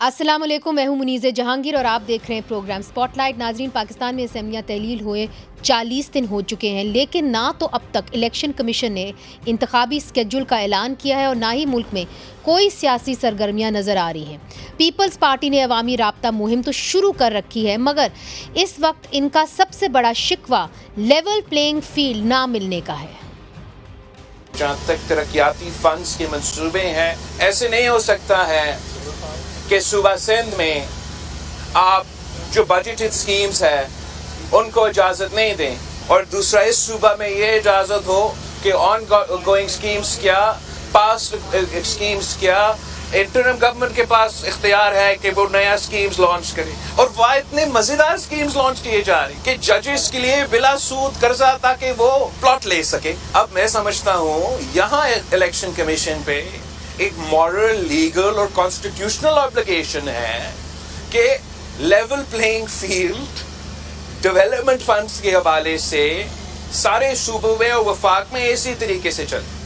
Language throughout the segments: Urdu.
السلام علیکم، میں ہوں منیزہ جہانگیر اور آپ دیکھ رہے ہیں پروگرام سپاٹ لائٹ۔ ناظرین، پاکستان میں اسمبلیاں تحلیل ہوئے 40 دن ہو چکے ہیں، لیکن نہ تو اب تک الیکشن کمیشن نے انتخابی اسکیڈول کا اعلان کیا ہے اور نہ ہی ملک میں کوئی سیاسی سرگرمیاں نظر آ رہی ہیں۔ پیپلز پارٹی نے عوامی رابطہ مہم تو شروع کر رکھی ہے، مگر اس وقت ان کا سب سے بڑا شکوہ لیول پلینگ فیلڈ نہ ملنے کا ہے۔ جہاں تک ترقیاتی فنڈز کے منصوبے ہیں، ایسے نہیں ہو سکتا ہے کہ صوبہ سندھ میں آپ جو بجٹڈ سکیمز ہیں ان کو اجازت نہیں دیں اور دوسرا اس صوبہ میں یہ اجازت ہو کہ آن گوئنگ سکیمز کیا، پاسٹ سکیمز کیا، انٹرم گورنمنٹ کے پاس اختیار ہے کہ وہ نیا سکیمز لانچ کرے، اور وہ اتنے مزیدار سکیمز لانچ کیے جا رہے کہ ججز کے لیے بلا سود قرضہ تاکہ وہ پلاٹ لے سکے۔ اب میں سمجھتا ہوں یہاں الیکشن کمیشن پہ ایک مورل، لیگل اور کانسٹیٹیوشنل آبلیگیشن ہے کہ level playing field development funds کے حوالے سے سارے صوبوں میں اور وفاق میں اسی طریقے سے چلے۔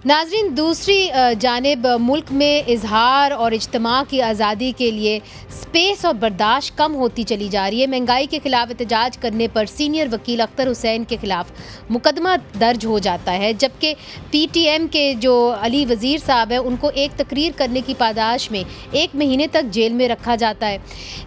ناظرین، دوسری جانب ملک میں اظہار اور اجتماع کی آزادی کے لیے سپیس اور برداشت کم ہوتی چلی جا رہی ہے۔ مہنگائی کے خلاف احتجاج کرنے پر سینئر وکیل اختر حسین کے خلاف مقدمہ درج ہو جاتا ہے، جبکہ پی ٹی ایم کے جو علی وزیر صاحب ہیں ان کو ایک تقریر کرنے کی پاداش میں 1 مہینے تک جیل میں رکھا جاتا ہے۔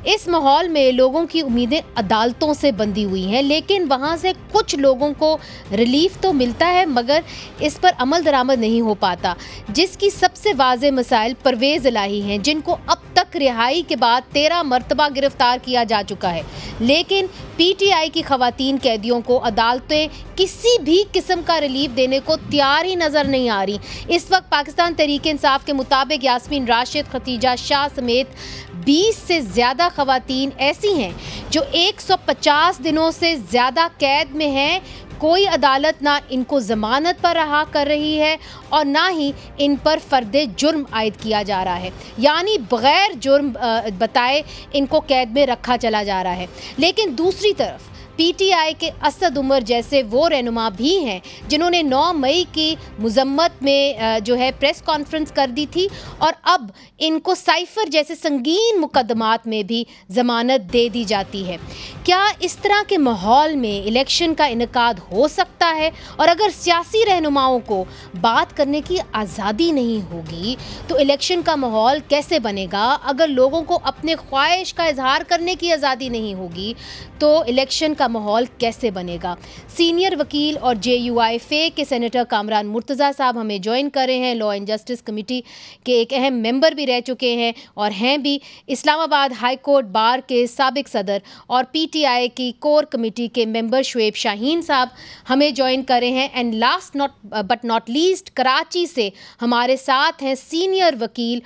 اس ماحول میں لوگوں کی امیدیں عدالتوں سے بندھی ہوئی ہیں، لیکن وہاں سے کچھ لوگوں کو ریلیف تو ملتا ہے مگر اس پر عمل درآمد نہیں ہو پاتا، جس کی سب سے واضح مثال پرویز الہی ہیں، جن کو اب تک رہائی کے بعد 13 مرتبہ گرفتار کیا جا چکا ہے، لیکن پی ٹی آئی کی خواتین قیدیوں کو عدالتیں کسی بھی قسم کا ریلیف دینے کو تیار ہی نظر نہیں آ رہی۔ اس وقت پاکستان تحریک انصاف کے مطابق یاسمین راشد، ختیجہ شاہ سمیت 20 سے زیادہ خواتین ایسی ہیں جو 150 دنوں سے زیادہ قید میں ہیں۔ کوئی عدالت نہ ان کو ضمانت پر رہا کر رہی ہے اور نہ ہی ان پر فرد جرم عائد کیا جا رہا ہے، یعنی بغیر جرم بتائے ان کو قید میں رکھا چلا جا رہا ہے۔ لیکن دوسری طرف پی ٹی آئی کے اسد عمر جیسے وہ رہنما بھی ہیں جنہوں نے 9 مئی کی مذمت میں جو ہے پریس کانفرنس کر دی تھی، اور اب ان کو سائفر جیسے سنگین مقدمات میں بھی ضمانت دے دی جاتی ہے۔ کیا اس طرح کے ماحول میں الیکشن کا انعقاد ہو سکتا ہے؟ اور اگر سیاسی رہنماؤں کو بات کرنے کی آزادی نہیں ہوگی تو الیکشن کا ماحول کیسے بنے گا؟ اگر لوگوں کو اپنے خواہش کا اظہار کرنے کی آزادی نہیں ہوگی تو الیکشن کا ماحول کیسے بنے گا؟ سینئر وکیل اور جے یو آئی فے کے سینیٹر کامران مرتضیٰ صاحب ہمیں جوائن کر رہے ہیں۔ لا اینڈ جسٹس کمیٹی کے ایک اہم ممبر بھی رہ چکے ہیں اور ہیں بھی اسلام آباد ہائی کورٹ بار کے سابق صدر اور پی ٹی آئی کی کور کمیٹی کے ممبر شعیب شاہین صاحب ہمیں جوائن کر رہے ہیں۔ And last but not least, Karachi سے ہمارے ساتھ ہیں سینئر وکیل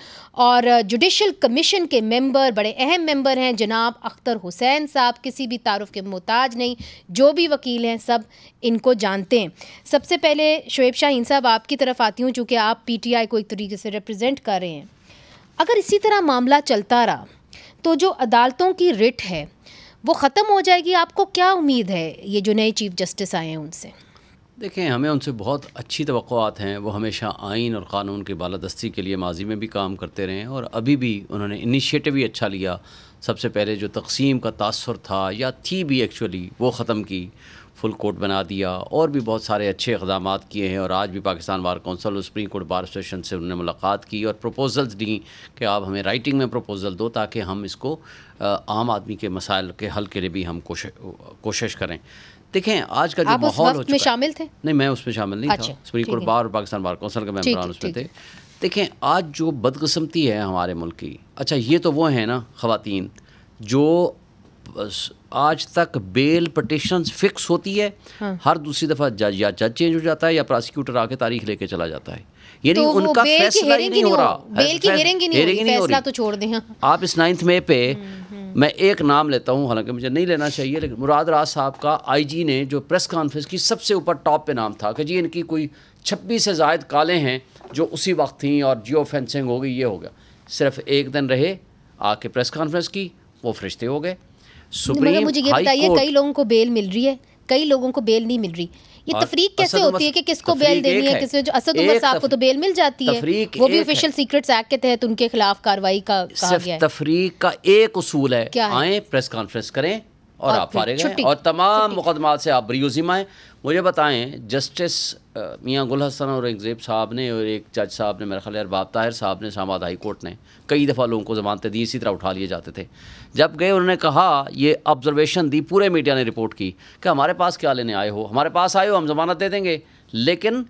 اور جوڈیشل کمیشن کے ممبر، بڑے اہم ممبر ہیں جناب اختر حسین صاحب، کسی بھی تعارف کے محتاج نہیں، جو بھی وکیل ہیں سب ان کو جانتے ہیں۔ سب سے پہلے شعیب شاہین صاحب آپ کی طرف آتی ہوں، چونکہ آپ پی ٹی آئی کو ایک طریقے سے ریپرزینٹ کر رہے ہیں۔ اگر اسی طرح معاملہ چلتا رہا تو جو عدالتوں کی رٹ ہے وہ ختم ہو جائے گی۔ آپ کو کیا امید ہے یہ جو نئے چیف جسٹس آئے ہیں ان سے؟ دیکھیں، ہمیں ان سے بہت اچھی توقعات ہیں۔ وہ ہمیشہ آئین اور قانون کی بالادستی کے لیے ماضی میں بھی کام کرتے رہے ہیں اور ابھی بھی انہوں نے انیشیٹو بھی اچھا لیا۔ سب سے پہلے جو تقسیم کا تاثر تھا یا تھی بھی ایکچولی وہ ختم کی، فل کورٹ بنا دیا، اور بھی بہت سارے اچھے اقدامات کیے ہیں۔ اور آج بھی پاکستان بار کونسل اور سپریم کورٹ بار ایسوسیشن سے انہوں نے ملاقات کی اور پروپوزلز دیں کہ آپ ہمیں رائٹنگ میں پروپوزل دو تاکہ ہم اس کو عام آدمی کے مسائل کے حل کے لیے بھی ہم کوشش کریں۔ دیکھیں، آج کا جو ماحول ہو چکا ہے، شامل تھے؟ نہیں، میں اس میں شامل نہیں تھا۔ سپریم کورٹ بار اور پاکستان بار کونسل کے ممبران اس میں تھے۔ دیکھیں، آج جو بدقسمتی ہے ہمارے ملک کی، اچھا یہ تو وہ ہیں نا خواتین جو آج تک بیل پٹیشنز فکس ہوتی ہے، ہر دوسری دفعہ جج چینج ہو جاتا ہے یا پراسیکیوٹر آ کے تاریخ لے کے چلا جاتا ہے، یعنی ان کا فیصلہ ہی نہیں ہو رہا، بیل کی ہیرنگ ہی نہیں ہو رہی، فیصلہ تو چھوڑ دیں۔ آپ اس 9 مئی پہ میں ایک نام لیتا ہوں، حالانکہ مجھے نہیں لینا چاہیے، لیکن مراد راز صاحب کا آئی جی نے جو پریس کانفرنس کی سب سے اوپر ٹاپ پہ نام تھا کہ جی ان کی کوئی 26 سے زائد کالیں ہیں جو اسی وقت تھیں اور جیو فینسنگ ہو گئی، یہ ہو گیا۔ صرف ایک دن رہے، آ کے پریس کانفرنس کی، وہ فرشتے ہو گئے۔ مگر مجھے یہ بتائیے، کئی لوگوں کو بیل مل رہی ہے، کئی لوگوں کو بیل نہیں مل رہی، یہ تفریق کیسے ہوتی ہے کہ کس کو بیل دینی ہے کس جو اسد عمر صاحب کو تو بیل مل جاتی ہے, وہ بھی آفیشیل سیکرٹس ایکٹ کے تحت ان کے خلاف کارروائی کا کہا گیا ہے. تفریق کا ایک اصول ہے, آئیں پریس کانفرنس کریں اور آپ فارغ ہیں اور تمام مقدمات سے آپ بری و ذمہ ہیں. مجھے بتائیں جسٹس میاں گل حسن اور اورنگزیب صاحب نے اور ایک جج صاحب نے, میرا خیال ہے ارباب طاہر صاحب نے, اسلام آباد ہائی کورٹ نے کئی دفعہ لوگوں کو ضمانتیں دی, اسی طرح اٹھا لیے جاتے تھے. جب گئے انہوں نے کہا, یہ آبزرویشن دی, پورے میڈیا نے رپورٹ کی کہ ہمارے پاس کیا لینے آئے ہو, ہمارے پاس آئے ہو ہم ضمانت دے دیں گے, لیکن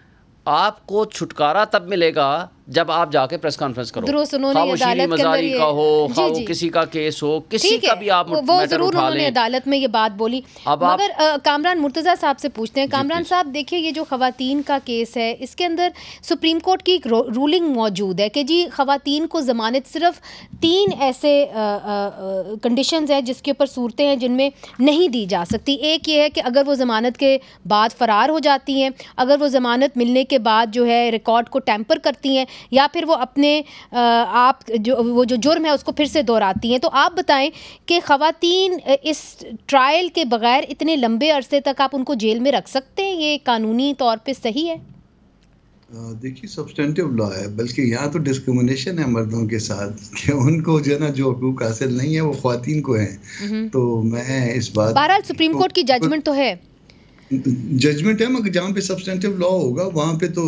آپ کو چھٹکارا تب ملے گا جب آپ جا کے پریس کانفرنس کرو. خواہ وہ شیریں مزاری کا ہو, خواہ وہ کسی کا کیس ہو, کسی کا بھی آپ وہ ضرور انہوں نے عدالت میں یہ بات بولی. مگر کامران مرتضیٰ صاحب سے پوچھتے ہیں. کامران صاحب دیکھیے, یہ جو خواتین کا کیس ہے اس کے اندر سپریم کورٹ کی ایک رولنگ موجود ہے کہ جی خواتین کو ضمانت صرف 3 ایسے کنڈیشنز ہیں جس کے اوپر صورتیں ہیں جن میں نہیں دی جا سکتی. ایک یہ ہے کہ اگر وہ ضمانت کے بعد فرار ہو جاتی ہیں, اگر وہ ضمانت ملنے کے بعد جو ہے ریکارڈ کو ٹیمپر کرتی ہیں, یا پھر وہ اپنے آپ وہ جو جرم ہے اس کو پھر سے دہراتی ہیں. تو آپ بتائیں کہ خواتین اس ٹرائل کے بغیر اتنے لمبے عرصے تک آپ ان کو جیل میں رکھ سکتے ہیں؟ یہ قانونی طور پہ صحیح ہے؟ دیکھیے سبسٹینٹیو لا ہے, بلکہ یہاں تو ڈسکریمنیشن ہے مردوں کے ساتھ کہ ان کو جو ہے نا جو حقوق حاصل نہیں ہے وہ خواتین کو ہیں. تو میں اس بات, بہرحال سپریم کورٹ کی ججمنٹ تو ہے, ججمنٹ ہے, مگر جہاں پہ سبسٹینٹیو لا ہوگا وہاں پہ تو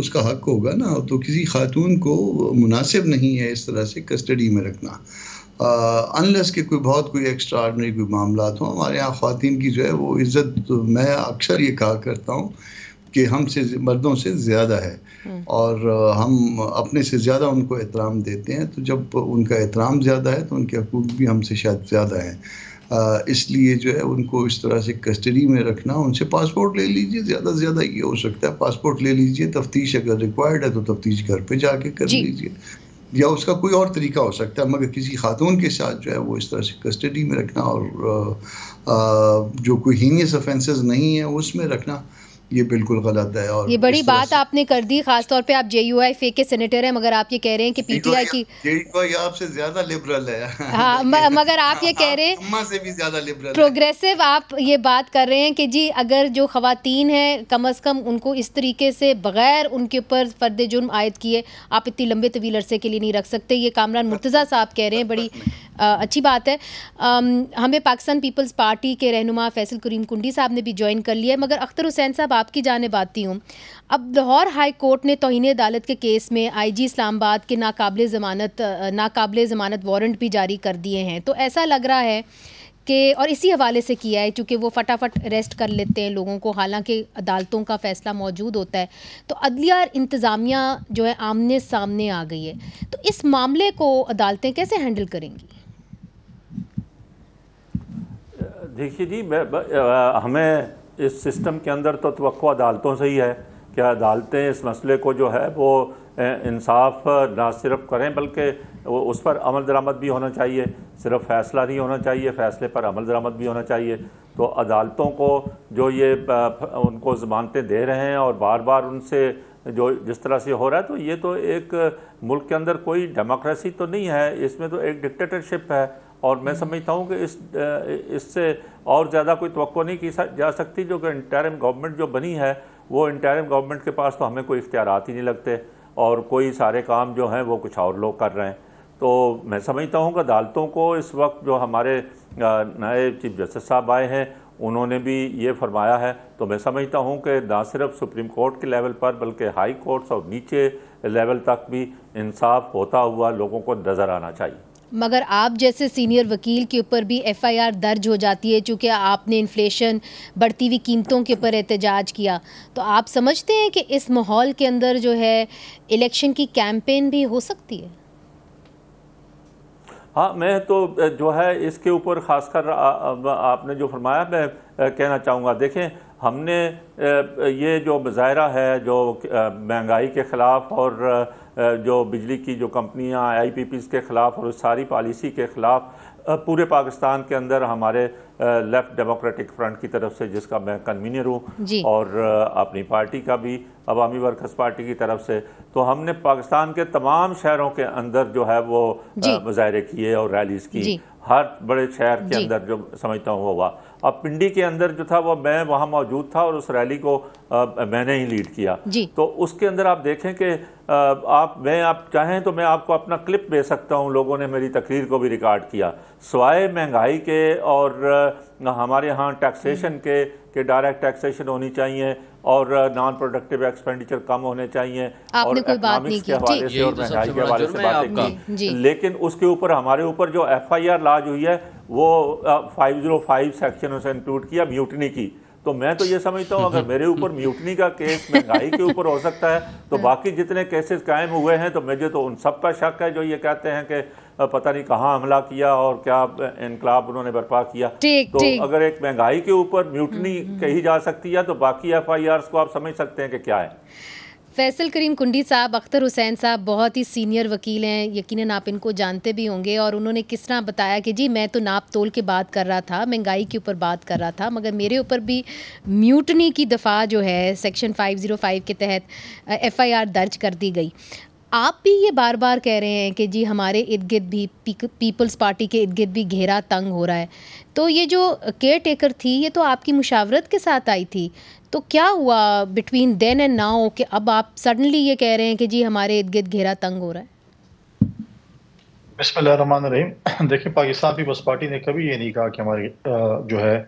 اس کا حق ہوگا نا. تو کسی خاتون کو مناسب نہیں ہے اس طرح سے کسٹڈی میں رکھنا, انلیس کہ کوئی ایکسٹرا آرڈنری کوئی معاملات ہوں. ہمارے یہاں خواتین کی جو ہے وہ عزت, میں اکثر یہ کہا کرتا ہوں کہ ہم سے مردوں سے زیادہ ہے, اور ہم اپنے سے زیادہ ان کو احترام دیتے ہیں. تو جب ان کا احترام زیادہ ہے تو ان کے حقوق بھی ہم سے شاید زیادہ ہیں. اس لیے جو ہے ان کو اس طرح سے کسٹڈی میں رکھنا, ان سے پاسپورٹ لے لیجئے, زیادہ سے زیادہ یہ ہو سکتا ہے پاسپورٹ لے لیجئے, تفتیش اگر ریکوائرڈ ہے تو تفتیش گھر پہ جا کے کر لیجئے, یا اس کا کوئی اور طریقہ ہو سکتا ہے. مگر کسی خاتون کے ساتھ جو ہے وہ اس طرح سے کسٹڈی میں رکھنا اور جو کوئی ہینیس افینسز نہیں ہیں اس میں رکھنا, یہ بالکل غلط ہے. اور یہ بڑی بات آپ نے کر دی, خاص طور پہ آپ JUI کے سینیٹر ہیں, مگر آپ یہ کہہ رہے ہیں کہ PTI کی JUI آپ سے زیادہ لبرل ہے. ہاں, مگر آپ یہ کہہ رہے ہیں اماں سے بھی زیادہ لبرل, پروگریسو. آپ یہ بات کر رہے ہیں کہ جی اگر جو خواتین ہیں کم از کم ان کو اس طریقے سے بغیر ان کے اوپر فرد جرم عائد کیے آپ اتنی لمبے طویل عرصے کے لیے نہیں رکھ سکتے. یہ کامران مرتضیٰ صاحب کہہ رہے ہیں, بڑی اچھی بات ہے. ہمیں پاکستان پیپلز پارٹی کے رہنما فیصل کریم کنڈی صاحب نے بھی جوائن کر لیا ہے. مگر اختر حسین صاحب آپ کی جانب آتی ہوں. اب لاہور ہائی کورٹ نے توہین عدالت کے کیس میں IG اسلام آباد کے ناقابل ضمانت وارنٹ بھی جاری کر دیے ہیں. تو ایسا لگ رہا ہے کہ, اور اسی حوالے سے کیا ہے چونکہ وہ فٹافٹ اریسٹ کر لیتے ہیں لوگوں کو, حالانکہ عدالتوں کا فیصلہ موجود ہوتا ہے. تو عدلیہ اور انتظامیہ جو ہے آمنے سامنے آ گئی ہے. تو اس معاملے کو عدالتیں کیسے ہینڈل کریں گی؟ دیکھیے جی, ہمیں اس سسٹم کے اندر تو توقع عدالتوں سے ہی ہے کہ عدالتیں اس مسئلے کو جو ہے وہ انصاف نہ صرف کریں بلکہ اس پر عمل درآمد بھی ہونا چاہیے. صرف فیصلہ نہیں ہونا چاہیے, فیصلے پر عمل درآمد بھی ہونا چاہیے. تو عدالتوں کو جو یہ ان کو ضمانتیں دے رہے ہیں اور بار بار ان سے جو جس طرح سے ہو رہا ہے, تو یہ تو ایک ملک کے اندر کوئی ڈیموکریسی تو نہیں ہے, اس میں تو ایک ڈکٹیٹرشپ ہے. اور میں سمجھتا ہوں کہ اس سے اور زیادہ کوئی توقع نہیں کی جا سکتی. جو کہ انٹرم گورنمنٹ جو بنی ہے, وہ انٹرم گورنمنٹ کے پاس تو ہمیں کوئی اختیارات ہی نہیں لگتے, اور کوئی سارے کام جو ہیں وہ کچھ اور لوگ کر رہے ہیں. تو میں سمجھتا ہوں کہ عدالتوں کو اس وقت جو ہمارے نئے چیف جسٹس صاحب آئے ہیں انہوں نے بھی یہ فرمایا ہے. تو میں سمجھتا ہوں کہ نہ صرف سپریم کورٹ کے لیول پر بلکہ ہائی کورٹس اور نیچے لیول تک بھی انصاف ہوتا ہوا لوگوں کو نظر آنا چاہیے. مگر آپ جیسے سینئر وکیل کے اوپر بھی FIR درج ہو جاتی ہے چونکہ آپ نے انفلیشن, بڑھتی ہوئی قیمتوں کے اوپر احتجاج کیا. تو آپ سمجھتے ہیں کہ اس ماحول کے اندر جو ہے الیکشن کی کیمپین بھی ہو سکتی ہے؟ ہاں, میں تو جو ہے اس کے اوپر خاص کر آپ نے جو فرمایا میں کہنا چاہوں گا. دیکھیں, ہم نے یہ جو مظاہرہ ہے جو مہنگائی کے خلاف اور جو بجلی کی جو کمپنیاں IPPs کے خلاف اور اس ساری پالیسی کے خلاف پورے پاکستان کے اندر ہمارے لیفٹ ڈیموکریٹک فرنٹ کی طرف سے, جس کا میں کنوینر ہوں, اور اپنی پارٹی کا بھی عوامی ورکرز پارٹی کی طرف سے, تو ہم نے پاکستان کے تمام شہروں کے اندر جو ہے وہ مظاہرے کیے اور ریلیز کی. ہر بڑے شہر کے اندر جو سمجھتا ہوں وہ ہوا. اب پنڈی کے اندر جو تھا وہ میں وہاں موجود تھا اور اس ریلی کو میں نے ہی لیڈ کیا. تو اس کے اندر آپ دیکھیں کہ آپ چاہیں تو میں آپ کو اپنا کلپ بھیج سکتا ہوں. لوگوں نے میری تقریر کو بھی ریکارڈ کیا. سوائے مہنگائی کے اور ہمارے ہاں ٹیکسیشن کے کہ ڈائریکٹ ٹیکسیشن ہونی چاہیے اور نان پروڈکٹیو ایکسپینڈیچر کم ہونے چاہیے اور اکنامکس کے حوالے سے اور مہنگائی کے حوالے سے باتیں کی, لیکن اس کے اوپر ہمارے اوپر جو ایف آئی آر لاج ہوئی ہے وہ 505 سیکشنوں سے انکلوڈ کیا میوٹنی کی. تو میں تو یہ سمجھتا ہوں اگر میرے اوپر میوٹنی کا کیس مہنگائی کے اوپر ہو سکتا ہے تو باقی جتنے کیسز قائم ہوئے ہیں تو مجھے تو ان سب کا شک ہے جو یہ کہتے ہیں کہ پتہ نہیں کہاں حملہ کیا اور کیا انقلاب انہوں نے برپا کیا. تو اگر ایک مہنگائی کے اوپر میوٹنی کہی جا سکتی ہے تو باقی ایف آئی آرز کو آپ سمجھ سکتے ہیں کہ کیا ہے. فیصل کریم کنڈی صاحب, اختر حسین صاحب بہت ہی سینئر وکیل ہیں, یقیناً آپ ان کو جانتے بھی ہوں گے, اور انہوں نے کس طرح بتایا کہ جی میں تو ناپ تول کے بات کر رہا تھا, مہنگائی کے اوپر بات کر رہا تھا, مگر میرے اوپر بھی میوٹنی کی دفعہ جو ہے سیکشن 505 کے تحت ایف آئی آر درج کر دی گئی. آپ بھی یہ بار بار کہہ رہے ہیں کہ جی ہمارے ارد گرد بھی پیپلز پارٹی کے ارد گرد بھی گھیرا تنگ ہو رہا ہے. تو یہ جو کیئر ٹیکر تھی یہ تو آپ کی مشاورت کے ساتھ آئی تھی, تو کیا ہوا بٹوین دین اینڈ ناؤ کہ اب آپ سڈنلی یہ کہہ رہے ہیں کہ جی ہمارے ارد گرد گھیرا تنگ ہو رہا ہے؟ بسم اللہ الرحمن الرحیم. دیکھیں پاکستان پیپلز پارٹی نے کبھی یہ نہیں کہا کہ ہماری جو ہے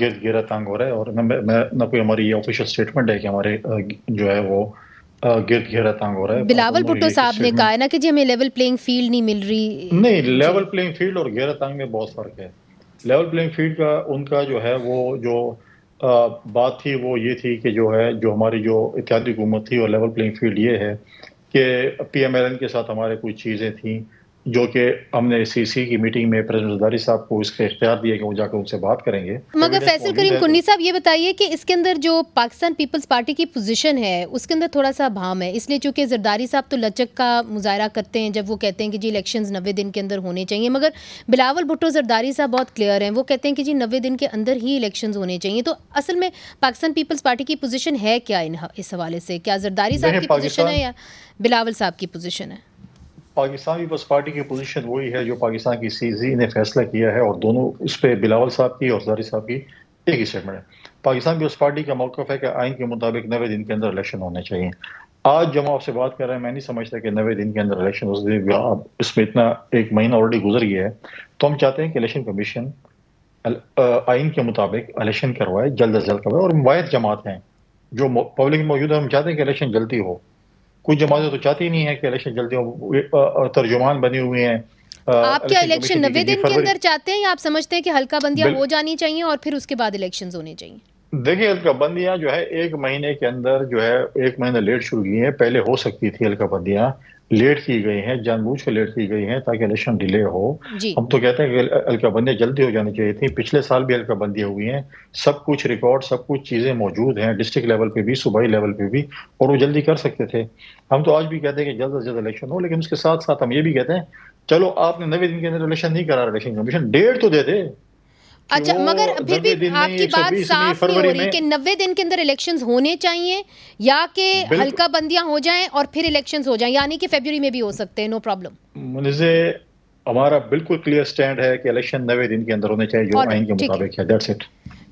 گرد گھیرا تنگ ہو رہا ہے, اور نہ کوئی ہماری یہ آفیشیل اسٹیٹمنٹ ہے کہ ہمارے جو ہے وہ گرد گھیرا تنگ ہو رہا ہے. بلاول بھٹو صاحب نے کہا ہے نا کہ جی ہمیں لیول پلینگ فیلڈ نہیں مل رہی. نہیں, لیول پلینگ فیلڈ اور گھیرا تنگ میں بہت فرق ہے. لیول پلینگ فیلڈ کا ان کا جو ہے وہ جو بات تھی وہ یہ تھی کہ جو ہے جو ہماری جو اتحادی حکومت تھی, اور لیول پلینگ فیلڈ یہ ہے کہ پی ایم ایل این کے ساتھ ہمارے کچھ چیزیں تھیں جو کہ ہم نے سی سی کی میٹنگ میں پریزیڈنٹ زرداری صاحب کو اس کا اختیار دیا کہ وہ جا کر ان سے بات کریں گے. مگر فیصل کریم کنڈی صاحب یہ بتائیے کہ اس کے اندر جو پاکستان پیپلز پارٹی کی پوزیشن ہے اس کے اندر تھوڑا سا بھام ہے, اس لیے چونکہ زرداری صاحب تو لچک کا مظاہرہ کرتے ہیں جب وہ کہتے ہیں کہ جی الیکشنز 90 دن کے اندر ہونے چاہیے, مگر بلاول بھٹو زرداری صاحب بہت کلیئر ہیں, وہ کہتے ہیں کہ جی 90 دن کے اندر ہی الیکشنز ہونے چاہیے. تو اصل میں پاکستان پیپلز پارٹی کی پوزیشن ہے کیا اس حوالے سے؟ کیا زرداری صاحب کی پوزیشن ہے یا بلاول صاحب کی پوزیشن ہے؟ پاکستان پیپلز پارٹی کی پوزیشن وہی ہے جو پاکستان کی سی زی نے فیصلہ کیا ہے, اور دونوں اس پہ بلاول صاحب کی اور زرداری صاحب کی ایک ہی اسٹیٹمنٹ ہے. پاکستان پیپلز پارٹی کا موقف ہے کہ آئین کے مطابق 90 دن کے اندر الیکشن ہونے چاہیے. آج جب ہم آپ سے بات کر رہے ہیں میں نہیں سمجھتا کہ 90 دن کے اندر الیکشن ہو سکے. اس میں اتنا ایک مہینہ آلریڈی گزر گیا ہے, تو ہم چاہتے ہیں کہ الیکشن کمیشن آئین کے مطابق الیکشن کروائے, جلد از جلد کروائے, اور واحد جماعت ہیں جو پبلک میں موجود ہے. ہم چاہتے ہیں کہ الیکشن جلدی ہو. کچھ جماعتیں تو چاہتی نہیں ہے کہ الیکشن جلدی ہو, ترجمان بنے ہوئے ہیں. آپ کیا الیکشن 90 دن کے اندر چاہتے ہیں یا آپ سمجھتے ہیں کہ حلقہ بندیاں ہو جانی چاہیے اور پھر اس کے بعد الیکشنز ہونے چاہیے؟ دیکھیے حلقہ بندیاں جو ہے ایک مہینے کے اندر جو ہے ایک مہینہ لیٹ شروع کی ہیں. پہلے ہو سکتی تھی حلقہ بندیاں, لیٹ کی گئی ہیں, جان بوجھ کے لیٹ کی گئی ہیں تاکہ الیکشن ڈیلے ہو. ہم تو کہتے ہیں کہ حلقہ بندیاں جلدی ہو جانی چاہیے تھیں. پچھلے سال بھی حلقہ بندیاں ہوئی ہیں, سب کچھ ریکارڈ سب کچھ چیزیں موجود ہیں ڈسٹرکٹ لیول پہ بھی صوبائی لیول پہ بھی, اور وہ جلدی کر سکتے تھے. ہم تو آج بھی کہتے ہیں کہ جلد از جلد الیکشن ہو, لیکن اس کے ساتھ ساتھ ہم یہ بھی کہتے ہیں چلو آپ نے 90 دن کے اندر الیکشن نہیں کرا, الیکشن کمیشن ڈیٹ تو دے دے. اچھا, مگر پھر بھی آپ کی بات صاف نہیں ہو رہی کہ 90 دن کے اندر الیکشنز ہونے چاہیے یا کہ حلقہ بندیاں ہو جائیں اور پھر الیکشنز ہو جائیں, یعنی کہ فیبروری میں بھی ہو سکتے ہیں, نو پرابلم. مجھے ہمارا بالکل کلیئر سٹینڈ ہے کہ الیکشن 90 دن کے اندر ہونے چاہیے جو آئین کے مطابق ہے. That's it.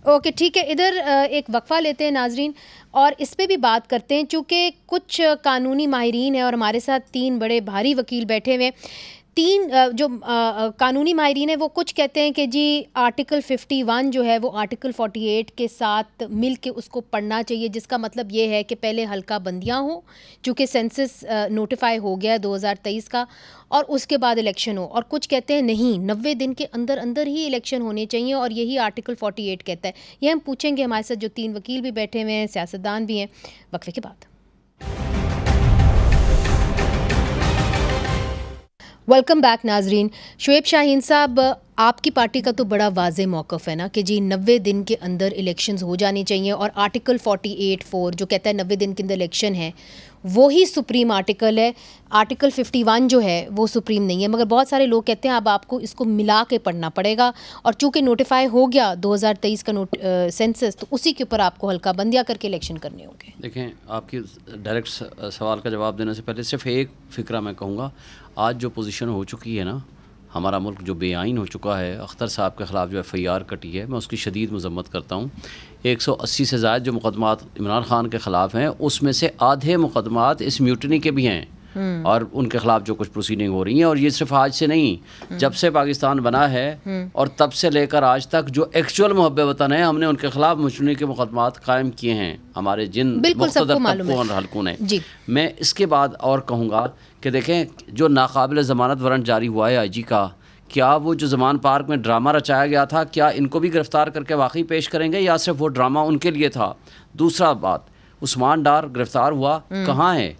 اوکے ٹھیک ہے. ادھر ایک وقفہ لیتے ہیں ناظرین اور اس پہ بھی بات کرتے ہیں, چونکہ کچھ قانونی ماہرین ہیں اور ہمارے ساتھ 3 بڑے بھاری وکیل بیٹھے ہوئے ہیں. 3 جو قانونی ماہرین ہیں وہ کچھ کہتے ہیں کہ جی آرٹیکل 51 جو ہے وہ آرٹیکل 48 کے ساتھ مل کے اس کو پڑھنا چاہیے, جس کا مطلب یہ ہے کہ پہلے حلقہ بندیاں ہوں چونکہ سینسس نوٹیفائی ہو گیا ہے 2023 کا, اور اس کے بعد الیکشن ہو. اور کچھ کہتے ہیں نہیں 90 دن کے اندر اندر ہی الیکشن ہونے چاہیے, اور یہی آرٹیکل 48 کہتا ہے. یہ ہم پوچھیں گے, ہمارے ساتھ جو 3 وکیل بھی بیٹھے ہوئے ہیں, سیاستدان بھی ہیں, وقفے کے بعد. ویلکم بیک ناظرین. شعیب شاہین صاحب, آپ کی پارٹی کا تو بڑا واضح موقف ہے نا کہ جی 90 دن کے اندر الیکشنز ہو جانی چاہیے, اور آرٹیکل 48(4) جو کہتا ہے 90 دن کے اندر الیکشن ہے وہی سپریم آرٹیکل ہے. آرٹیکل 51 جو ہے وہ سپریم نہیں ہے. مگر بہت سارے لوگ کہتے ہیں اب آپ کو اس کو ملا کے پڑھنا پڑے گا, اور چونکہ نوٹیفائی ہو گیا 2023 کا سینسس, تو اسی کے اوپر آپ کو حلقہ بندیاں کر کے الیکشن کرنے ہوں گے. دیکھیں, آپ کی ڈائریکٹ سوال کا جواب دینے سے پہلے صرف ایک فکرہ میں کہوں گا. آج جو پوزیشن ہو چکی ہے نا, ہمارا ملک جو بے آئین ہو چکا ہے، اختر صاحب کے خلاف جو FIR کٹی ہے، میں اس کی شدید مذمت کرتا ہوں۔ 180 سے زائد جو مقدمات عمران خان کے خلاف ہیں، اس میں سے آدھے مقدمات اس میوٹنی کے بھی ہیں، اور ان کے خلاف جو کچھ پروسیڈنگ ہو رہی ہیں، اور یہ صرف آج سے نہیں، جب سے پاکستان بنا ہے اور تب سے لے کر آج تک جو ایکچوئل محب وطن ہیں، ہم نے ان کے خلاف میوٹنی کے مقدمات قائم کیے ہیں، ہمارے جن مقتدر طبقوں اور حلقوں نے۔ میں اس کے بعد اور کہوں گا کہ دیکھیں، جو ناقابل ضمانت وارنٹ جاری ہوا ہے IG کا، کیا وہ جو زمان پارک میں ڈرامہ رچایا گیا تھا، کیا ان کو بھی گرفتار کر کے واقعی پیش کریں گے، یا صرف وہ ڈرامہ ان کے لیے تھا؟ دوسرا بات، عثمان ڈار گرفتار ہوا، کہاں ہے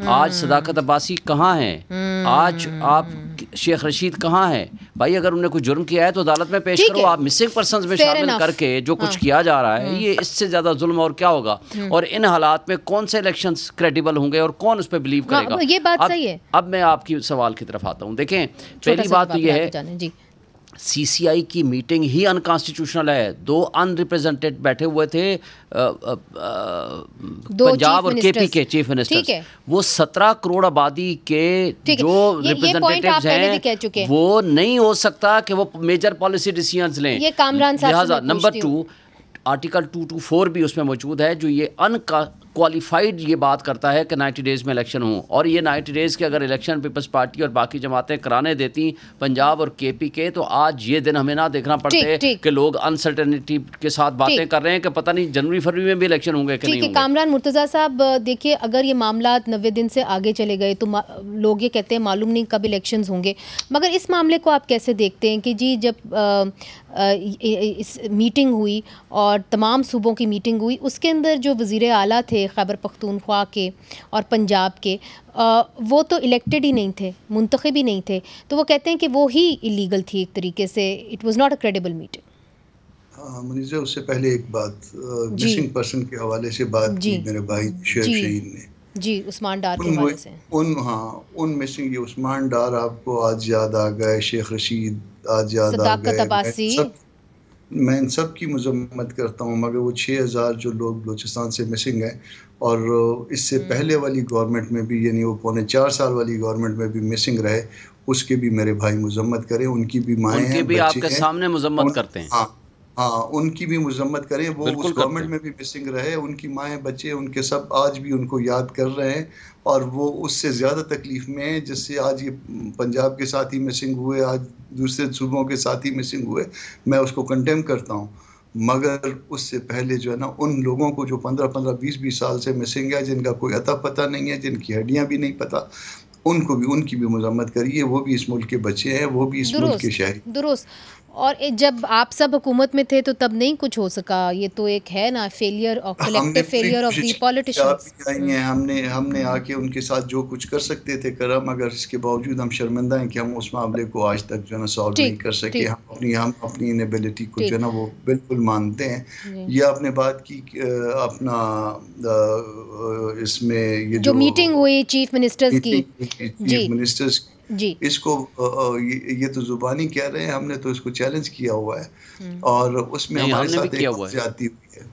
آج؟ صداقت عباسی کہاں ہے آج؟ آپ شیخ رشید کہاں ہے؟ بھائی اگر انہوں نے کوئی جرم کیا ہے تو عدالت میں پیش کرو، آپ مسنگ پرسنز میں شامل کر کے جو کچھ کیا جا رہا ہے، یہ اس سے زیادہ ظلم اور کیا ہوگا؟ اور ان حالات میں کون سے الیکشنز کریڈیبل ہوں گے اور کون اس پہ بلیو کرے گا؟ یہ بات صحیح ہے۔ اب میں آپ کی سوال کی طرف آتا ہوں۔ دیکھیں، پہلی بات تو یہ ہے CCI کی میٹنگ ہی انکانسٹیٹیوشنل ہے۔ 2 ان ریپرزینٹیڈ بیٹھے ہوئے تھے پنجاب اور KP کے چیف منسٹر، وہ 17 کروڑ آبادی کے جو ریپرزینٹیٹیوز ہیں، وہ نہیں ہو سکتا کہ وہ میجر پالیسی ڈیسیژنز لیں۔ لہٰذا نمبر 2، آرٹیکل 224 بھی اس میں موجود ہے، جو یہ کوالیفائڈ یہ بات کرتا ہے کہ 90 ڈیز میں الیکشن ہوں، اور یہ 90 ڈیز کے اگر الیکشن پیپلز پارٹی اور باقی جماعتیں کرانے دیتی پنجاب اور KP کے، تو آج یہ دن ہمیں نہ دیکھنا پڑتے کہ لوگ انسرٹنٹی کے ساتھ باتیں کر رہے ہیں کہ پتہ نہیں جنوری فروری میں بھی الیکشن ہوں گے کہ نہیں ہوں گے۔ کامران مرتضیٰ صاحب، دیکھیے اگر یہ معاملات 90 دن سے آگے چلے گئے تو لوگ یہ کہتے ہیں معلوم نہیں کب الیکشنز ہوں گے، مگر اس معاملے کو آپ کیسے دیکھتے ہیں کہ جی جب اس میٹنگ ہوئی اور تمام صوبوں کی میٹنگ ہوئی، اس کے اندر جو وزیر اعلیٰ تھے خیبر پختونخوا کے اور پنجاب کے، وہ تو الیکٹڈ ہی نہیں تھے، منتخب ہی نہیں تھے، تو وہ کہتے ہیں کہ وہ ہی ایلیگل تھی ایک طریقے سے، it was not a credible meeting. Muneeza, اس سے پہلے ایک بات مسنگ پرسن کے حوالے سے بات کی میرے بھائی شعیب شہید نے، جی عثمان ڈار کے حوالے سے، ان مسنگ یہ عثمان ڈار آپ کو آج یاد آ گئے، شیخ رشید آج یاد آ صداقت عباسی، میں ان سب کی مذمت کرتا ہوں، مگر وہ 6000 جو لوگ بلوچستان سے مسنگ ہیں، اور اس سے پہلے والی گورنمنٹ میں بھی، یعنی وہ 4.25 سال والی گورنمنٹ میں بھی مسنگ رہے، اس کے بھی میرے بھائی مذمت کریں، ان کی بھی مائیں ہیں، ان کی بھی آپ کے سامنے مذمت کرتے ہیں، ہاں ان کی بھی مذمت کریں، وہ اس گورنمنٹ میں بھی مسنگ رہے، ان کی مائیں بچے ان کے سب آج بھی ان کو یاد کر رہے ہیں، اور وہ اس سے زیادہ تکلیف میں ہیں جس سے آج یہ پنجاب کے ساتھ ہی مسنگ ہوئے، آج دوسرے صوبوں کے ساتھ ہی مسنگ ہوئے، میں اس کو کنڈیم کرتا ہوں، مگر اس سے پہلے جو ہے نا، ان لوگوں کو جو 15 20 سال سے مسنگ ہے، جن کا کوئی عطا پتہ نہیں ہے، جن کی ہڈیاں بھی نہیں پتہ، ان کی بھی مذمت کریے، وہ بھی اس ملک کے بچے ہیں، وہ بھی اس ملک کے شہری۔ درست، اور جب آپ سب حکومت میں تھے تو تب نہیں کچھ ہو سکا، یہ تو ایک ہے نا فیلئر اور collective failure of the politicians. ہم نے آ کے ان کے ساتھ جو کچھ کر سکتے تھے کرا، مگر اس کے باوجود ہم شرمندہ ہیں کہ ہم اس معاملے کو آج تک جو ہے نا سالو نہیں کر سکے، ہم اپنی انیبلٹی کو جو ہے نا وہ بالکل مانتے ہیں۔ یہ آپ نے بات کی اپنا اس میں یہ جو میٹنگ ہوئی چیف منسٹرز کی، چیف منسٹرز، اس کو یہ تو زبانی کہہ رہے ہیں، ہم نے تو اس کو چیلنج کیا ہوا ہے، اور اس میں ہمارے ساتھ ایک زیادتی ہوئی ہے،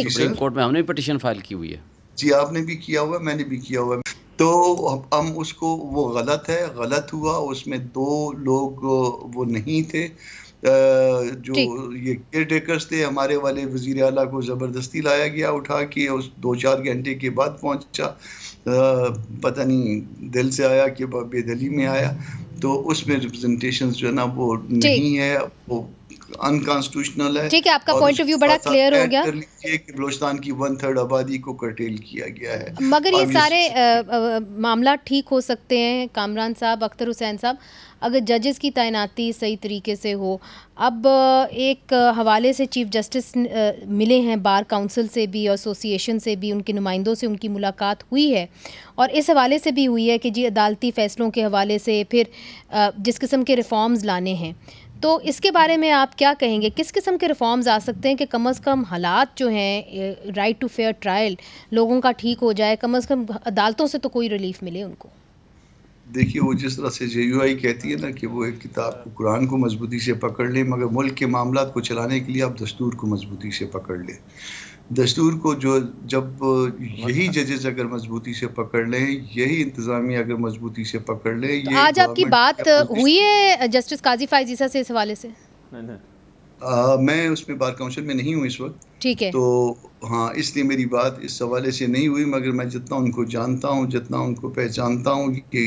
سپریم کورٹ میں ہم نے پٹیشن فائل کی ہوئی ہے، جی آپ نے بھی کیا ہوا ہے، میں نے بھی کیا ہوا ہے، تو ہم اس کو، وہ غلط ہے، غلط ہوا، اس میں 2 لوگ وہ نہیں تھے جو یہ کیئر ٹیکرز تھے، ہمارے والے وزیر اعلیٰ کو زبردستی لایا گیا اٹھا کے، اس 2-4 گھنٹے کے بعد پہنچا، پتہ نہیں دل سے آیا کہ بے دلی میں آیا، تو اس میں ریپرزنٹیشنز جو ہے نا وہ نہیں ہے، وہ انکانسٹیٹیوشنل ہے۔ ٹھیک ہے، آپ کا پوائنٹ آف ویو بڑا کلیئر ہو گیا، کہ بلوچستان کی 1/3 آبادی کو کرٹیل کیا گیا ہے، مگر یہ سارے معاملات ٹھیک ہو سکتے ہیں کامران صاحب، اختر حسین صاحب، اگر ججز کی تعیناتی صحیح طریقے سے ہو۔ اب ایک حوالے سے چیف جسٹس ملے ہیں، بار کونسل سے بھی، ایسوسی ایشن سے بھی، ان کے نمائندوں سے ان کی ملاقات ہوئی ہے، اور اس حوالے سے بھی ہوئی ہے کہ جی عدالتی فیصلوں کے حوالے سے پھر جس قسم کے ریفارمز لانے ہیں، تو اس کے بارے میں آپ کیا کہیں گے؟ کس قسم کے ریفارمز آ سکتے ہیں کہ کم از کم حالات جو ہیں، رائٹ ٹو فیئر ٹرائل لوگوں کا ٹھیک ہو جائے، کم از کم عدالتوں سے تو کوئی ریلیف ملے ان کو؟ دیکھیے وہ جس طرح سے JUI کہتی ہے نا کہ وہ ایک کتاب کو قرآن کو مضبوطی سے پکڑ لیں، مگر ملک کے معاملات کو چلانے کے لیے آپ دستور کو مضبوطی سے پکڑ لیں. دستور کو جب یہی ججز اگر مضبوطی سے پکڑ لیں، یہی انتظامیہ اگر مضبوطی سے پکڑ لیں. تو آج آپ کی بات ہوئی ہے جسٹس قاضی فائز عیسیٰ سے اس حوالے سے؟ میں اس میں بار کونسل میں نہیں ہوں اس وقت، ٹھیک ہے، تو ہاں اس لیے میری بات اس حوالے سے نہیں ہوئی، مگر میں جتنا ان کو جانتا ہوں، جتنا ان کو پہچانتا ہوں کہ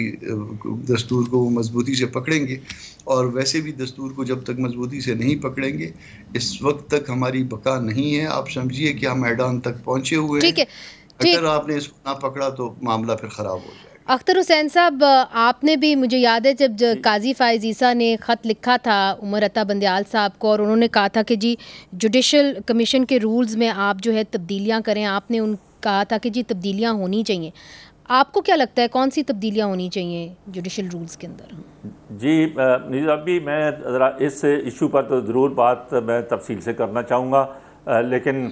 دستور کو وہ مضبوطی سے پکڑیں گے. اور ویسے بھی دستور کو جب تک مضبوطی سے نہیں پکڑیں گے اس وقت تک ہماری بقا نہیں ہے. آپ سمجھیے کہ ہم میدان تک پہنچے ہوئے ہیں، اگر آپ نے اس کو نہ پکڑا تو معاملہ پھر خراب ہو جائے گا. اختر حسین صاحب، آپ نے بھی، مجھے یاد ہے جب قاضی فائز عیسیٰ نے خط لکھا تھا عمر عطا بندیال صاحب کو، اور انہوں نے کہا تھا کہ جی جوڈیشل کمیشن کے رولز میں آپ جو ہے تبدیلیاں کریں، آپ نے کہا تھا کہ جی تبدیلیاں ہونی چاہیے. آپ کو کیا لگتا ہے کون سی تبدیلیاں ہونی چاہیے جوڈیشل رولز کے اندر؟ جی ابھی میں ذرا اس ایشو پر تو ضرور بات میں تفصیل سے کرنا چاہوں گا، لیکن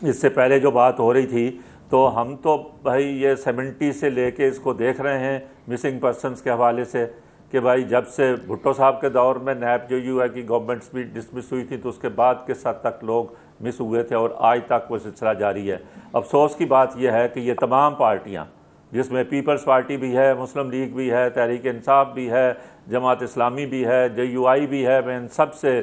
اس سے پہلے جو بات ہو رہی تھی تو ہم تو بھائی یہ 70 سے لے کے اس کو دیکھ رہے ہیں مسنگ پرسنس کے حوالے سے، کہ بھائی جب سے بھٹو صاحب کے دور میں نیب JUI کی گورنمنٹس بھی ڈسمس ہوئی تھی تو اس کے بعد کس حد تک لوگ مس ہوئے تھے، اور آج تک وہ سلسلہ جاری ہے. افسوس کی بات یہ ہے کہ یہ تمام پارٹیاں، جس میں پیپلز پارٹی بھی ہے، مسلم لیگ بھی ہے، تحریک انصاف بھی ہے، جماعت اسلامی بھی ہے، JUI بھی ہے، میں ان سب سے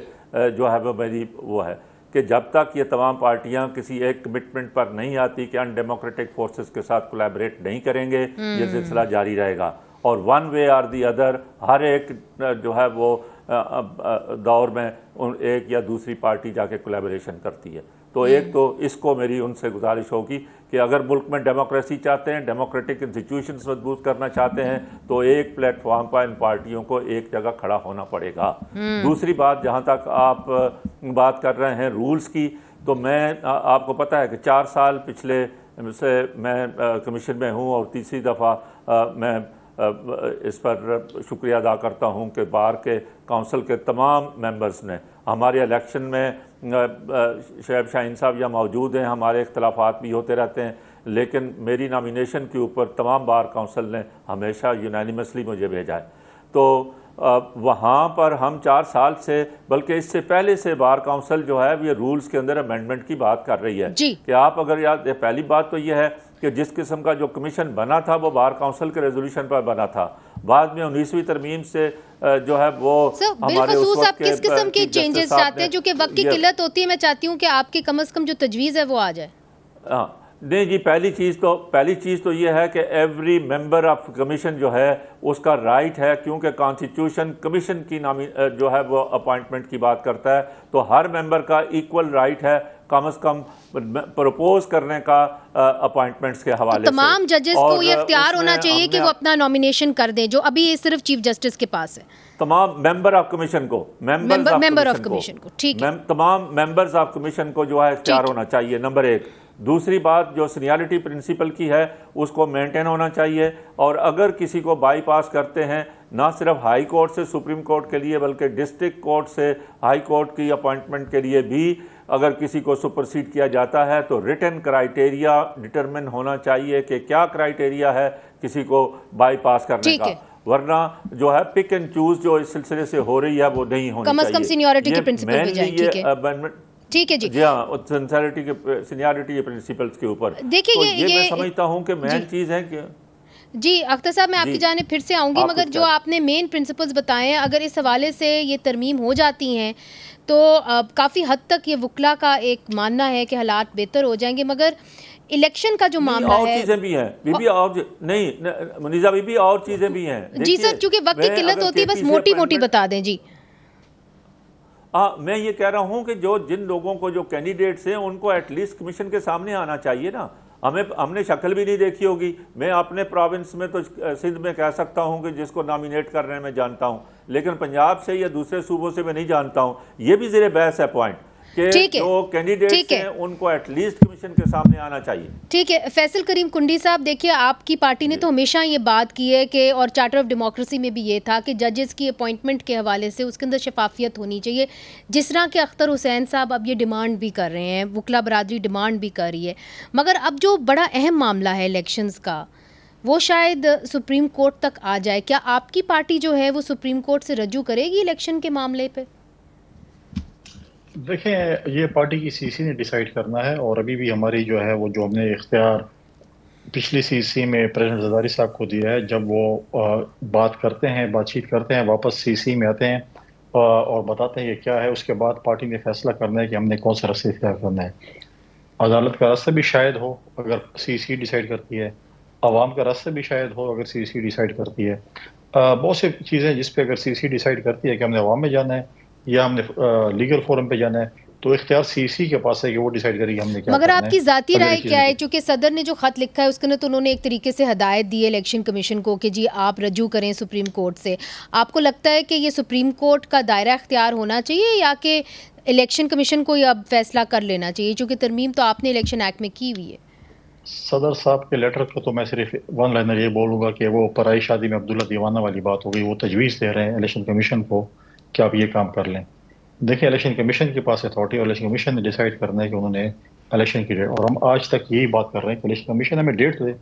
جو ہے وہ میری وہ ہے کہ جب تک یہ تمام پارٹیاں کسی ایک کمٹمنٹ پر نہیں آتی کہ ان ڈیموکریٹک فورسز کے ساتھ کولیبریٹ نہیں کریں گے، یہ سلسلہ جاری رہے گا. اور one way or the other ہر ایک جو ہے وہ دور میں ایک یا دوسری پارٹی جا کے کولیبریشن کرتی ہے. تو ایک تو اس کو میری ان سے گزارش ہوگی کہ اگر ملک میں ڈیموکریسی چاہتے ہیں، ڈیموکریٹک انسٹیٹیوشنز مضبوط کرنا چاہتے ہیں، تو ایک پلیٹ فارم پر ان پارٹیوں کو ایک جگہ کھڑا ہونا پڑے گا. دوسری بات، جہاں تک آپ بات کر رہے ہیں رولز کی، تو میں آپ کو پتہ ہے کہ 4 سال پچھلے سے میں کمیشن میں ہوں، اور تیسری دفعہ میں اس پر شکریہ ادا کرتا ہوں کہ بار کے کونسل کے تمام ممبرز نے ہمارے الیکشن میں، شعیب شاہین صاحب یہاں موجود ہیں، ہمارے اختلافات بھی ہوتے رہتے ہیں، لیکن میری نامینیشن کے اوپر تمام بار کونسل نے ہمیشہ یونانیمسلی مجھے بھیجا ہے. تو وہاں پر ہم 4 سال سے، بلکہ اس سے پہلے سے بار کونسل جو ہے یہ رولز کے اندر امینڈمنٹ کی بات کر رہی ہے کہ آپ اگر یاد، پہلی بات تو یہ ہے کہ جس قسم کا جو کمیشن بنا تھا وہ بار کونسل کے ریزولوشن پر بنا تھا. بعد میں 19ویں ترمیم سے جو ہے وہ ہمارے اس وقت کے کس قسم کی چینجز چاہتے ہیں جو کہ وقت کی قلت ہوتی ہے؟ میں چاہتی ہوں کہ آپ کی کم از کم جو تجویز ہے وہ آ جائے. نہیں جی، پہلی چیز تو یہ ہے کہ ایوری ممبر آف کمیشن جو ہے اس کا رائٹ ہے، کیونکہ کانسٹیٹیوشن کمیشن کی جو ہے وہ اپوائنٹمنٹ کی بات کرتا ہے، تو ہر ممبر کا ایکول رائٹ ہے کم از کم پروپوز کرنے کا اپوائنٹمنٹس کے حوالے سے. تمام ججز کو یہ اختیار ہونا چاہیے کہ وہ اپنا نامینیشن کر دیں، جو ابھی صرف چیف جسٹس کے پاس ہے. تمام ممبر آف کمیشن کو، ممبر آف کمیشن کو، ٹھیک ہے، تمام ممبرز آف کمیشن کو جو ہے اختیار ہونا چاہیے، نمبر 1. دوسری بات جو سینیارٹی پرنسپل کی ہے اس کو مینٹین ہونا چاہیے، اور اگر کسی کو بائی پاس کرتے ہیں نہ صرف ہائی کورٹ سے سپریم کورٹ کے لیے بلکہ ڈسٹرکٹ کورٹ سے ہائی کورٹ کی اپوائنٹمنٹ کے لیے بھی اگر کسی کو سپرسیڈ کیا جاتا ہے تو ریٹن کرائیٹیریا ڈٹرمن ہونا چاہیے کہ کیا کرائیٹیریا ہے کسی کو بائی پاس کرنے کا، ورنہ جو ہے پک اینڈ چوز جو اس سلسلے سے ہو رہی ہے وہ نہیں ہونی چاہیے. کم از کم سینیورٹی کے پرنسپل پہ جائیں. ٹھیک ہے جی، جی ہاں، سینیارٹی کے پرنسپلز کے اوپر. دیکھیے یہ میں سمجھتا ہوں کہ مین چیز ہے کہ جی اختر صاحب میں آپ کی جانب پھر سے آؤں گی، مگر جو آپ نے مین پرنسپلز بتائے ہیں اگر اس حوالے سے یہ ترمیم ہو جاتی ہیں تو کافی حد تک یہ وکلا کا ایک ماننا ہے کہ حالات بہتر ہو جائیں گے. مگر الیکشن کا جو معاملہ ہے، اور چیزیں بھی ہیں بی بی، اور نہیں منیزہ بی بی، اور چیزیں بھی ہیں. جی سر، چونکہ وقت کی قلت ہوتی ہے بس موٹی موٹی بتا دیں. جی میں یہ کہہ رہا ہوں کہ جن لوگوں کو جو کینڈیڈیٹس ہیں ان کو ایٹ لیسٹ کمیشن کے سامنے آنا چاہیے نا. ہم نے شکل بھی نہیں دیکھی ہوگی. میں اپنے پروونس میں تو سندھ میں کہہ سکتا ہوں کہ جس کو نامینیٹ کر رہے ہیں میں جانتا ہوں، لیکن پنجاب سے یا دوسرے صوبوں سے میں نہیں جانتا ہوں. یہ بھی زیر بحث ہے پوائنٹ کہ جو کینڈیڈیٹس ہیں ان کو ایٹ لیسٹ کمیشن کے سامنے آنا چاہیے. ٹھیک ہے. فیصل کریم کنڈی صاحب، دیکھیے آپ کی پارٹی نے تو ہمیشہ یہ بات کی ہے کہ، اور چارٹر آف ڈیموکریسی میں بھی یہ تھا کہ ججز کی اپوائنٹمنٹ کے حوالے سے اس کے اندر شفافیت ہونی چاہیے، جس طرح کہ اختر حسین صاحب اب یہ ڈیمانڈ بھی کر رہے ہیں، وکلا برادری ڈیمانڈ بھی کر رہی ہے. مگر اب جو بڑا اہم معاملہ ہے الیکشنز کا، وہ شاید سپریم کورٹ تک آ جائے. کیا آپ کی پارٹی جو ہے وہ سپریم کورٹ سے رجوع کرے گی الیکشن کے معاملے پہ؟ دیکھیں یہ پارٹی کی سی سی نے ڈیسائیڈ کرنا ہے، اور ابھی بھی ہماری جو ہے وہ جو ہم نے اختیار پچھلی سی سی میں پریزیڈنٹ زرداری صاحب کو دیا ہے، جب وہ بات کرتے ہیں، بات چیت کرتے ہیں، واپس سی سی میں آتے ہیں اور بتاتے ہیں کہ کیا ہے، اس کے بعد پارٹی نے فیصلہ کرنا ہے کہ ہم نے کون سا راستہ اختیار کرنا ہے. عدالت کا راستہ بھی شاید ہو اگر سی سی ڈیسائیڈ کرتی ہے، عوام کا راستہ بھی شاید ہو اگر سی سی ڈیسائیڈ کرتی ہے. بہت سی چیزیں جس پہ اگر سی سی ڈیسائیڈ کرتی ہے کہ ہم نے عوام میں جانا ہے یا ہم نے لیگل فورم پہ جانا ہے، تو اختیار سی سی کے پاس ہے کہ وہ ڈیسائیڈ کرے کہ ہم نے کیا مگر کرنا ہے. آپ کی ذاتی رائے کیا ہے؟ چونکہ صدر نے جو خط لکھا ہے اس کے اندر تو انہوں نے ایک طریقے سے ہدایت دی ہے الیکشن کمیشن کو کہ جی آپ رجوع کریں سپریم کورٹ سے. آپ کو لگتا ہے کہ یہ سپریم کورٹ کا دائرہ اختیار ہونا چاہیے یا کہ الیکشن کمیشن کو یہ اب فیصلہ کر لینا چاہیے، چونکہ ترمیم تو آپ نے الیکشن ایکٹ میں کی ہوئی ہے؟ صدر صاحب کے لیٹر کو تو میں صرف ون لائنر یہ بولوں گا کہ وہ پرائی شادی میں عبداللہ دیوانہ والی بات ہو گئی. وہ تجویز دے رہے ہیں الیکشن کمیشن کو کہ آپ یہ کام کر لیں. دیکھیں الیکشن کمیشن کے پاس اتھارٹی، اور الیکشن کمیشن نے ڈیسائیڈ کرنا ہے کہ انہوں نے الیکشن کی ڈیٹ، اور ہم آج تک یہی بات کر رہے ہیں کہ الیکشن کمیشن ہمیں ڈیٹ دے.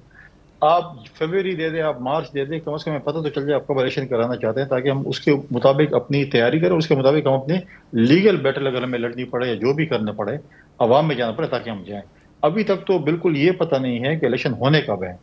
آپ فیبروری دے دیں، آپ مارچ دے دیں، کم از کم ہمیں پتہ تو چل جائے آپ کب الیکشن کرانا چاہتے ہیں، تاکہ ہم اس کے مطابق اپنی تیاری کریں، اس کے مطابق ہم اپنے لیگل بیٹل اگر ہمیں لڑنی پڑے یا جو بھی کرنا پڑے عوام میں جانا پڑے تاکہ ہم جائیں. ابھی تک تو بالکل یہ پتہ نہیں ہے کہ الیکشن ہونے کب ہے.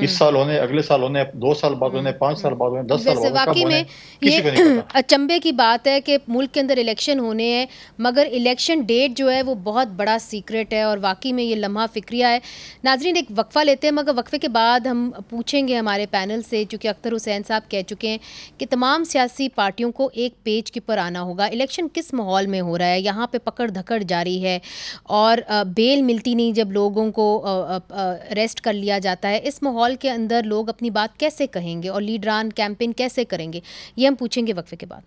اس سال ہونے، اگلے سال ہونے، 2 سال بعد ہونے، 5 سال بعد ہونے، 10 سال بعد، واقعی میں یہ اچنبے کی بات ہے کہ ملک کے اندر الیکشن ہونے ہیں مگر الیکشن ڈیٹ جو ہے وہ بہت بڑا سیکرٹ ہے، اور واقعی میں یہ لمحہ فکریہ ہے. ناظرین ایک وقفہ لیتے ہیں، مگر وقفے کے بعد ہم پوچھیں گے ہمارے پینل سے، چونکہ اختر حسین صاحب کہہ چکے ہیں کہ تمام سیاسی پارٹیوں کو ایک پیج کے پر آنا ہوگا. الیکشن کس ماحول میں ہو رہا ہے؟ یہاں پہ پکڑ دھکڑ جاری ہے اور بیل ملتی نہیں جب لوگوں کو اریسٹ کر لیا جاتا ہے. اس ماحول کے اندر لوگ اپنی بات کیسے کہیں گے اور لیڈران کیمپین کیسے کریں گے؟ یہ ہم پوچھیں گے وقفے کے بعد.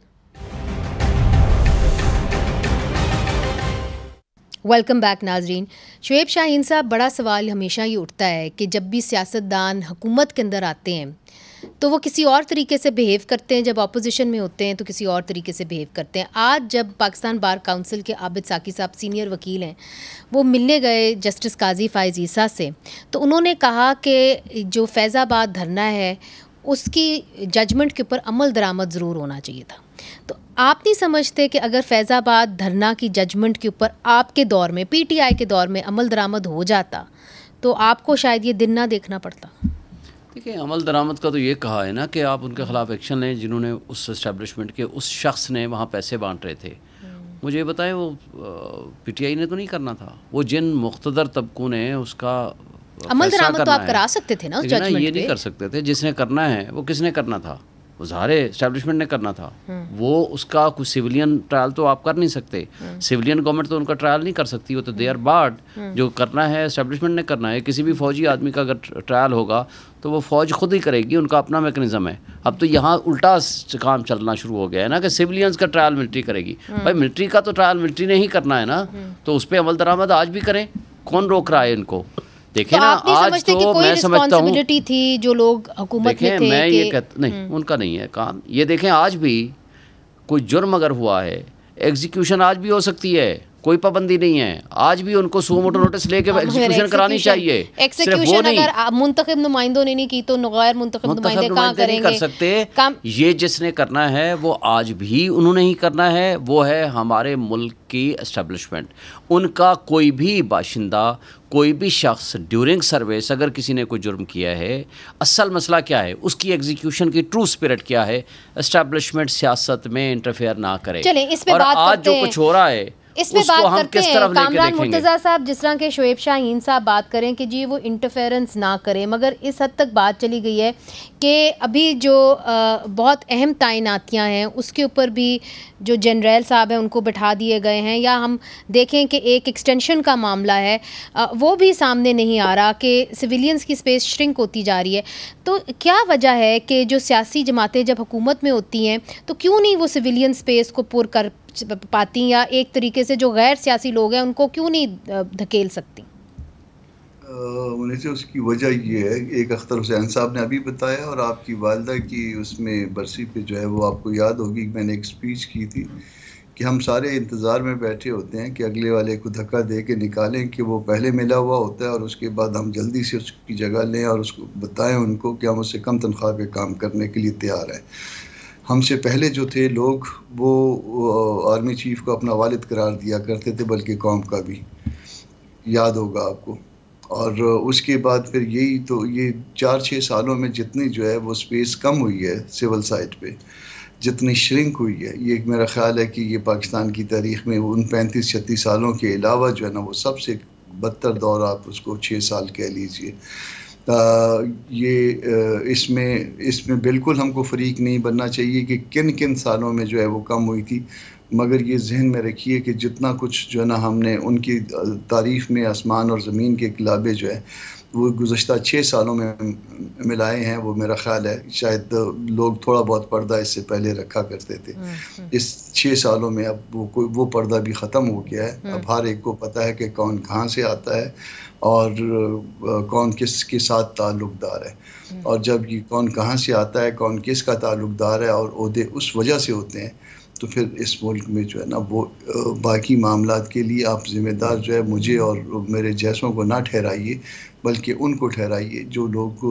ویلکم بیک ناظرین. شعیب شاہین صاحب، بڑا سوال ہمیشہ یہ اٹھتا ہے کہ جب بھی سیاستدان حکومت کے اندر آتے ہیں تو وہ کسی اور طریقے سے بیہیو کرتے ہیں، جب اپوزیشن میں ہوتے ہیں تو کسی اور طریقے سے بیہیو کرتے ہیں. آج جب پاکستان بار کونسل کے عابد ساقی صاحب سینئر وکیل ہیں، وہ ملنے گئے جسٹس قاضی فائز عیسیٰ سے، تو انہوں نے کہا کہ جو فیض آباد دھرنا ہے اس کی ججمنٹ کے اوپر عمل درآمد ضرور ہونا چاہیے تھا. تو آپ نہیں سمجھتے کہ اگر فیض آباد دھرنا کی ججمنٹ کے اوپر آپ کے دور میں، پی ٹی آئی کے دور میں عمل درآمد ہو جاتا تو آپ کو شاید یہ دن نہ دیکھنا پڑتا؟ دیکھیں عمل درآمد کا تو یہ کہا ہے نا کہ آپ ان کے خلاف ایکشن لیں جنہوں نے اس اسٹیبلشمنٹ کے اس شخص نے وہاں پیسے بانٹ رہے تھے. مجھے یہ بتائیں وہ پی ٹی آئی نے تو نہیں کرنا تھا، وہ جن مقتدر طبقوں نے اس کا عمل درآمد تو آپ کرا سکتے تھے نا اس ججمنٹ پہ. یہ نہیں کر سکتے تھے. جس نے کرنا ہے وہ کس نے کرنا تھا؟ وہ ظاہر اسٹیبلشمنٹ نے کرنا تھا. وہ اس کا کوئی سویلین ٹرائل تو آپ کر نہیں سکتے. سویلین گورنمنٹ تو ان کا ٹرائل نہیں کر سکتی، وہ تو دے آر بارڈ. جو کرنا ہے اسٹیبلشمنٹ نے کرنا ہے. کسی بھی فوجی آدمی کا اگر ٹرائل ہوگا تو وہ فوج خود ہی کرے گی، ان کا اپنا میکنزم ہے. اب تو یہاں الٹا کام چلنا شروع ہو گیا ہے نا کہ سویلینز کا ٹرائل ملٹری کرے گی. بھائی ملٹری کا تو ٹرائل ملٹری نے ہی کرنا ہے نا، تو اس پہ عمل درآمد آج بھی کریں. کون روک رہا ہے ان کو؟ دیکھیں نا آج تو میں سمجھتا ہوں تھی جو لوگ حکومت میں تھے، میں یہ کہتا نہیں ان کا نہیں ہے کام. یہ دیکھیں آج بھی کوئی جرم اگر ہوا ہے ایگزیکیوشن آج بھی ہو سکتی ہے، کوئی پابندی نہیں ہے. آج بھی ان کو سو موٹو نوٹس لے کے ایگزیکیوشن کرانی چاہیے. ایگزیکیوشن اگر منتخب نمائندوں نے نہیں کی تو غیر منتخب نمائندے کہاں کریں گے؟ کر سکتے. یہ جس نے کرنا ہے وہ آج بھی انہوں نے ہی کرنا ہے، وہ ہے ہمارے ملک کی اسٹیبلشمنٹ. ان کا کوئی بھی باشندہ، کوئی بھی شخص ڈیورنگ سروس اگر کسی نے کوئی جرم کیا ہے، اصل مسئلہ کیا ہے، اس کی ایگزیکیوشن کی ٹرو اسپرٹ کیا ہے. اسٹیبلشمنٹ سیاست میں انٹرفیئر نہ کرے. اور آج جو کچھ ہو رہا ہے اس میں بات کرتے ہیں. کامران مرتضیٰ صاحب جس طرح کے شعیب شاہین صاحب بات کریں کہ جی وہ انٹرفیئرنس نہ کریں، مگر اس حد تک بات چلی گئی ہے کہ ابھی جو بہت اہم تعیناتیاں ہیں اس کے اوپر بھی جو جنرل صاحب ہیں ان کو بٹھا دیے گئے ہیں، یا ہم دیکھیں کہ ایک ایکسٹینشن کا معاملہ ہے وہ بھی سامنے نہیں آ رہا کہ سویلینز کی اسپیس شرنک ہوتی جا رہی ہے. تو کیا وجہ ہے کہ جو سیاسی جماعتیں جب حکومت میں ہوتی ہیں تو کیوں نہیں وہ سویلین اسپیس کو پر کر پاتی، یا ایک طریقے سے جو غیر سیاسی لوگ ہیں ان کو کیوں نہیں دھکیل سکتی؟ اس کی وجہ یہ ہے، ایک اختر حسین صاحب نے ابھی بتایا، اور آپ کی والدہ کی اس میں برسی پہ جو ہے وہ آپ کو یاد ہوگی میں نے ایک اسپیچ کی تھی کہ ہم سارے انتظار میں بیٹھے ہوتے ہیں کہ اگلے والے کو دھکا دے کے نکالیں کہ وہ پہلے ملا ہوا ہوتا ہے، اور اس کے بعد ہم جلدی سے اس کی جگہ لیں اور اس کو بتائیں ان کو کہ ہم اس سے کم تنخواہ پہ کام کرنے کے لیے تیار ہیں۔ ہم سے پہلے جو تھے لوگ وہ آرمی چیف کو اپنا والد قرار دیا کرتے تھے، بلکہ قوم کا بھی، یاد ہوگا آپ کو۔ اور اس کے بعد پھر یہی تو یہ 4-6 سالوں میں جتنی جو ہے وہ سپیس کم ہوئی ہے سول سائٹ پہ، جتنی شرنک ہوئی ہے، یہ میرا خیال ہے کہ یہ پاکستان کی تاریخ میں ان 35-36 سالوں کے علاوہ جو ہے نا وہ سب سے بدتر دور آپ اس کو 6 سال کہہ لیجئے۔ یہ اس میں بالکل ہم کو فریق نہیں بننا چاہیے کہ کن کن سالوں میں جو ہے وہ کم ہوئی تھی، مگر یہ ذہن میں رکھیے کہ جتنا کچھ جو ہے نا ہم نے ان کی تعریف میں آسمان اور زمین کے قلابے جو ہے وہ گزشتہ 6 سالوں میں ملائے ہیں، وہ میرا خیال ہے شاید لوگ تھوڑا بہت پردہ اس سے پہلے رکھا کرتے تھے، اس 6 سالوں میں اب وہ پردہ بھی ختم ہو گیا ہے۔ اب ہر ایک کو پتہ ہے کہ کون کہاں سے آتا ہے اور کون کس کے ساتھ تعلق دار ہے، اور جب یہ کون کہاں سے آتا ہے، کون کس کا تعلق دار ہے اور عہدے اس وجہ سے ہوتے ہیں، تو پھر اس ملک میں جو ہے نا وہ باقی معاملات کے لیے آپ ذمہ دار جو ہے مجھے اور میرے جیسوں کو نہ ٹھہرائیے، بلکہ ان کو ٹھہرائیے جو لوگ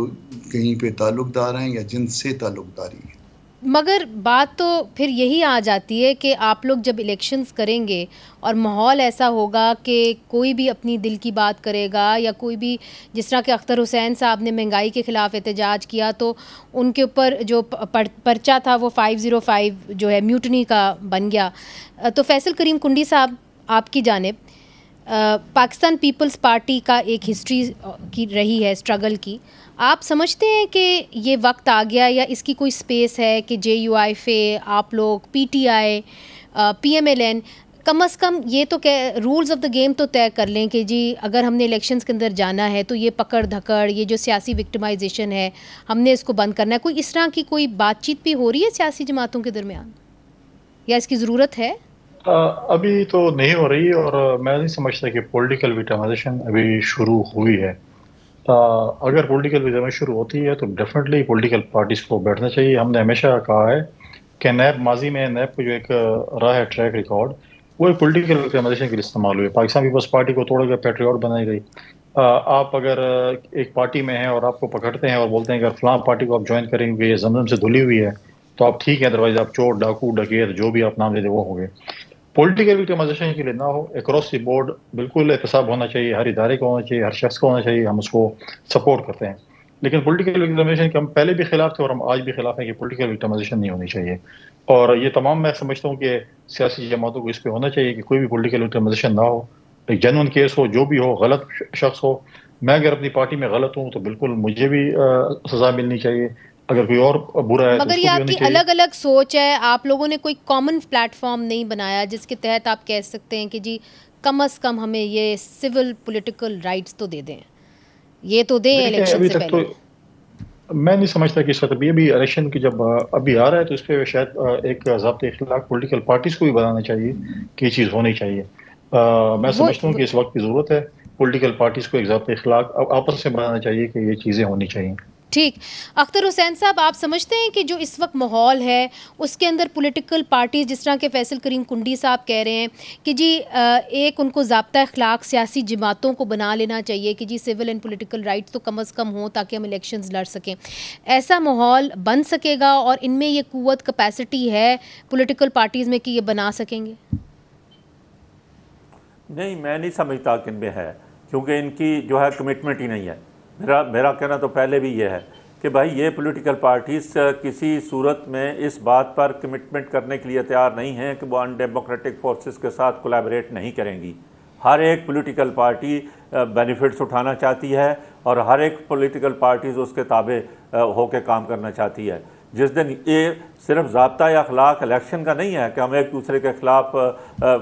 کہیں پہ تعلق دار ہیں یا جن سے تعلق داری ہے۔ مگر بات تو پھر یہی آ جاتی ہے کہ آپ لوگ جب الیکشنز کریں گے اور ماحول ایسا ہوگا کہ کوئی بھی اپنی دل کی بات کرے گا، یا کوئی بھی جس طرح کہ اختر حسین صاحب نے مہنگائی کے خلاف احتجاج کیا تو ان کے اوپر جو پرچہ تھا وہ 505 جو ہے میوٹنی کا بن گیا۔ تو فیصل کریم کنڈی صاحب، آپ کی جانب پاکستان پیپلز پارٹی کا ایک ہسٹری کی رہی ہے اسٹرگل کی، آپ سمجھتے ہیں کہ یہ وقت آ گیا یا اس کی کوئی سپیس ہے کہ جے یو آئی فے، آپ لوگ P T I, P M L N کم از کم یہ تو کہ رولز آف دا گیم تو طے کر لیں کہ جی اگر ہم نے الیکشنز کے اندر جانا ہے تو یہ پکڑ دھکڑ، یہ جو سیاسی وکٹمائزیشن ہے ہم نے اس کو بند کرنا ہے؟ کوئی اس طرح کی کوئی بات چیت بھی ہو رہی ہے سیاسی جماعتوں کے درمیان، یا اس کی ضرورت ہے؟ ابھی تو نہیں ہو رہی، اور میں نہیں سمجھتا کہ پولیٹیکل وکٹمائزیشن ابھی شروع ہوئی ہے۔ اگر پولیٹیکل وکٹمائزیشن شروع ہوتی ہے تو ڈیفینیٹلی پولیٹیکل پارٹیز کو بیٹھنا چاہیے۔ ہم نے ہمیشہ کہا ہے کہ نیب ماضی میں نیب کو جو ایک رہا ہے ٹریک ریکارڈ، وہ ایک پولیٹیکل وکٹمائزیشن کے لیے استعمال ہوئی۔ پاکستان پیپلز پارٹی کو توڑ کر پیٹریوٹ بنائی گئی۔ آپ اگر ایک پارٹی میں ہیں اور آپ کو پکڑتے ہیں اور بولتے ہیں کہ اگر فلاں پارٹی کو آپ جوائن کریں گے یہ زمزم سے دھلی ہوئی ہے تو آپ ٹھیک ہے، ادروائز آپ چور، ڈاکو، ڈکیت، جو بھی آپ نام لے دیں وہ ہو گئے۔ پولیٹیکل وکٹمائزیشن کے لیے نہ ہو، اکراس دی بورڈ بالکل احتساب ہونا چاہیے، ہر ادارے کو ہونا چاہیے، ہر شخص کو ہونا چاہیے، ہم اس کو سپورٹ کرتے ہیں۔ لیکن پولیٹیکل وکٹمائزیشن کے ہم پہلے بھی خلاف تھے اور ہم آج بھی خلاف ہیں کہ پولیٹیکل وکٹمائزیشن نہیں ہونی چاہیے، اور یہ تمام میں سمجھتا ہوں کہ سیاسی جماعتوں کو اس پہ ہونا چاہیے کہ کوئی بھی پولیٹیکل وکٹمائزیشن نہ ہو، ایک جینوئن کیس ہو، جو بھی ہو، غلط شخص ہو، میں اگر اپنی پارٹی میں غلط ہوں تو بالکل مجھے بھی سزا ملنی چاہیے، اگر کوئی اور برا ہے تو مگر یہ آپ کی الگ الگ سوچ ہے، آپ لوگوں نے کوئی کامن پلیٹ فارم نہیں بنایا جس کے تحت آپ کہہ سکتے ہیں کہ جی کم از کم ہمیں یہ سول پولیٹیکل رائٹس تو دے دیں، یہ تو دیں الیکشن سے پہلے۔ میں نہیں سمجھتا کہ اس وقت ابھی الیکشن کی جب ابھی آ رہا ہے تو اس پہ شاید ایک ضابطۂ اخلاق پولیٹیکل پارٹیز کو بھی بنانا چاہیے کہ یہ چیز ہونی چاہیے۔ میں سمجھتا ہوں کہ اس وقت کی ضرورت ہے، پولیٹیکل پارٹیز کو ایک ضابطۂ اخلاق آپس میں بنانا چاہیے کہ یہ چیزیں ہونی چاہیے۔ ٹھیک، اختر حسین صاحب، آپ سمجھتے ہیں کہ جو اس وقت ماحول ہے اس کے اندر پولیٹیکل پارٹیز جس طرح کے فیصل کریم کنڈی صاحب کہہ رہے ہیں کہ جی ایک ان کو ضابطہ اخلاق سیاسی جماعتوں کو بنا لینا چاہیے کہ جی سول اینڈ پولیٹیکل رائٹس تو کم از کم ہوں تاکہ ہم الیکشنز لڑ سکیں، ایسا ماحول بن سکے گا اور ان میں یہ قوت کیپیسٹی ہے پولیٹیکل پارٹیز میں کہ یہ بنا سکیں گے؟ نہیں، میں نہیں سمجھتا کہ ان میں ہے، کیونکہ ان کی جو ہے کمٹمنٹ ہی نہیں ہے۔ میرا کہنا تو پہلے بھی یہ ہے کہ بھائی یہ پولیٹیکل پارٹیز کسی صورت میں اس بات پر کمٹمنٹ کرنے کے لیے تیار نہیں ہیں کہ وہ ان ڈیموکریٹک فورسز کے ساتھ کولیبریٹ نہیں کریں گی۔ ہر ایک پولیٹیکل پارٹی بینیفٹس اٹھانا چاہتی ہے اور ہر ایک پولیٹیکل پارٹیز اس کے تابع ہو کے کام کرنا چاہتی ہے۔ جس دن یہ صرف ضابطہ یا اخلاق الیکشن کا نہیں ہے کہ ہم ایک دوسرے کے خلاف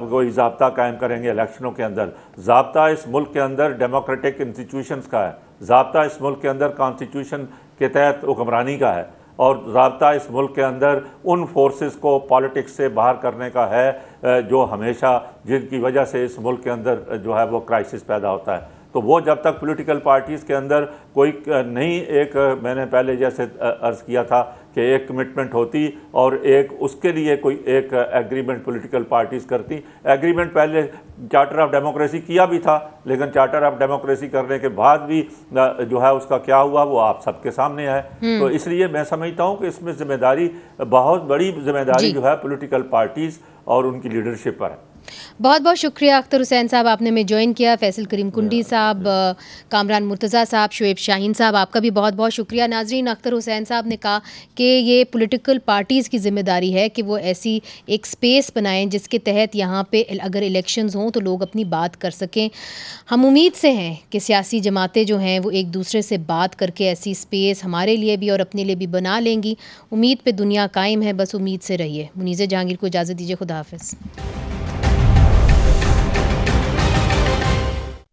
کوئی ضابطہ قائم کریں گے الیکشنوں کے اندر، ضابطہ اس ملک کے اندر ڈیموکریٹک انسٹیٹیوشنز کا ہے، ضابطہ اس ملک کے اندر کانسٹیٹیوشن کے تحت حکمرانی کا ہے، اور ضابطہ اس ملک کے اندر ان فورسز کو پالیٹکس سے باہر کرنے کا ہے جو ہمیشہ جن کی وجہ سے اس ملک کے اندر جو ہے وہ کرائسس پیدا ہوتا ہے۔ تو وہ جب تک پولیٹیکل پارٹیز کے اندر کوئی نہیں، ایک میں نے پہلے جیسے عرض کیا تھا کہ کہ ایک کمٹمنٹ ہوتی اور ایک اس کے لیے کوئی ایک ایگریمنٹ پولیٹیکل پارٹیز کرتی. ایگریمنٹ پہلے چارٹر آف ڈیموکریسی کیا بھی تھا، لیکن چارٹر آف ڈیموکریسی کرنے کے بعد بھی جو ہے اس کا کیا ہوا وہ آپ سب کے سامنے ہے. تو اس لیے میں سمجھتا ہوں کہ اس میں ذمہ داری، بہت بڑی ذمہ داری جو ہے پولیٹیکل پارٹیز اور ان کی لیڈرشپ پر ہے. بہت بہت شکریہ اختر حسین صاحب، آپ نے ہمیں جوائن کیا. فیصل کریم کنڈی صاحب، کامران مرتضیٰ صاحب، شعیب شاہین صاحب، آپ کا بھی بہت بہت شکریہ. ناظرین، اختر حسین صاحب نے کہا کہ یہ پولیٹیکل پارٹیز کی ذمہ داری ہے کہ وہ ایسی ایک سپیس بنائیں جس کے تحت یہاں پہ اگر الیکشنز ہوں تو لوگ اپنی بات کر سکیں. ہم امید سے ہیں کہ سیاسی جماعتیں جو ہیں وہ ایک دوسرے سے بات کر کے ایسی سپیس ہمارے لیے بھی اور اپنے لیے بھی بنا لیں گی. امید پہ دنیا قائم ہے، بس امید سے رہیے. منیزہ جہانگیر کو اجازت دیجیے. خدا حافظ.